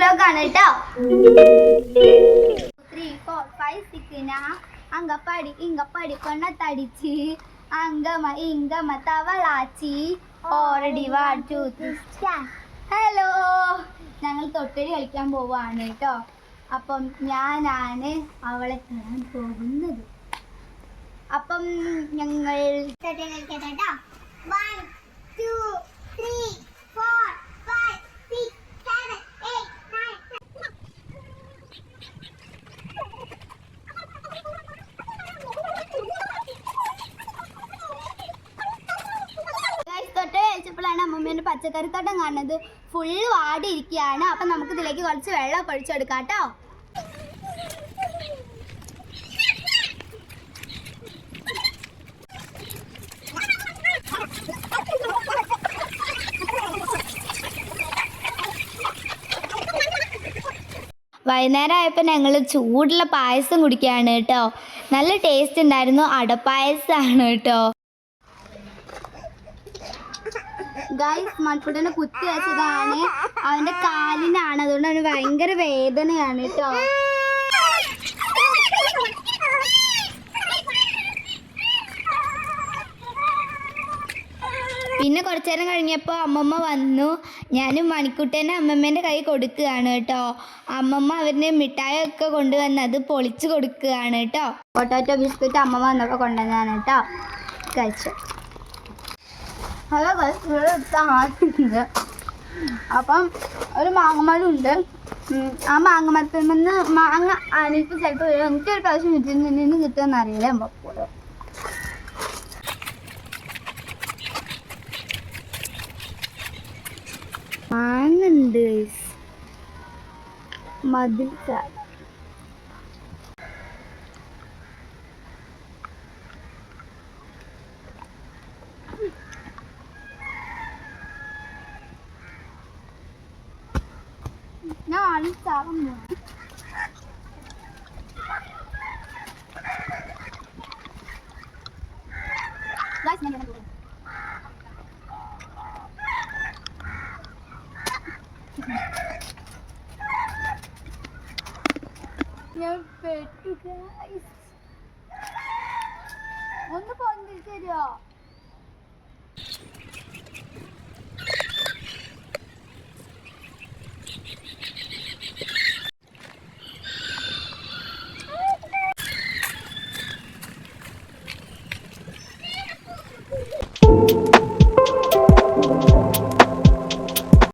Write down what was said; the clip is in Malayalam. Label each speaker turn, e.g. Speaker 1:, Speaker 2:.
Speaker 1: വ്ലോഗാണ് കേട്ടോ. 3, 4, 5, 6 അങ്കപ്പാടി ഇങ്കപ്പാടി കൊണ്ണത്തടിച്ച് അങ്കമ ഇങ്കമ തവളാച്ചി ഓൾറെഡി 1 2 3 ഹലോ, ഞങ്ങൾ തൊട്ടടി കളിക്കാൻ പോവാണ് കേട്ടോ. അപ്പം ഞാനാണ് അവളെ കാണാൻ പോകുന്നത്. അപ്പം ഞങ്ങൾ 1 2 3 4 5 6 7 8 9 ാണ് അമ്മമ്മേന്റെ പച്ചക്കറിത്തോട്ടം കാണുന്നത്. ഫുള്ള് വാടിയിരിക്കുകയാണ്. അപ്പം നമുക്ക് ഇതിലേക്ക് കുറച്ച് വെള്ളം ഒഴിച്ചെടുക്കാം കേട്ടോ. വൈകുന്നേരം ആയപ്പോൾ ഞങ്ങൾ ചൂടുള്ള പായസം കുടിക്കുകയാണ് കേട്ടോ. നല്ല ടേസ്റ്റ് ഉണ്ടായിരുന്നു. അടപ്പായസമാണ് കേട്ടോ. ഗൈസ്, മൺകുട്ടനെ കുത്തി വെച്ചതാണ്. അവൻ്റെ കാലിനാണ്, അതുകൊണ്ട് അവന് ഭയങ്കര വേദനയാണ് കേട്ടോ. പിന്നെ കുറച്ചു നേരം കഴിഞ്ഞപ്പോൾ അമ്മമ്മ വന്നു. ഞാനും മണിക്കുട്ടനെ അമ്മമ്മേൻ്റെ കൈ കൊടുക്കുകയാണ് കേട്ടോ. അമ്മമ്മ അവരിന് മിഠായിയൊക്കെ കൊണ്ടുവന്ന് അത് പൊളിച്ച് കൊടുക്കുകയാണ് കേട്ടോ. പൊട്ടാറ്റോ ബിസ്ക്കറ്റ് അമ്മമ്മ വന്നപ്പോൾ കൊണ്ടുവന്നതാണ് കേട്ടോ. കഴിച്ചു. ഹലോ ഗൈസ്, അപ്പം ഒരു മാങ്ങമരമുണ്ട്. ആ മാങ്ങമരത്തിൽ നിന്ന് മാങ്ങ എനിക്ക് ചിലപ്പോൾ എനിക്കൊരു പ്രാവശ്യം നിന്ന് കിട്ടുമെന്ന് അറിയില്ല. നമുക്ക് മാങ്ങുണ്ട് മതിൽ ചാടി. ഞാൻ ചാവാൻ പോവാ. ഞാൻ പെട്ടു ഗൈസ്. ഒന്ന് പൊന്തിച്ച് തരുമോ?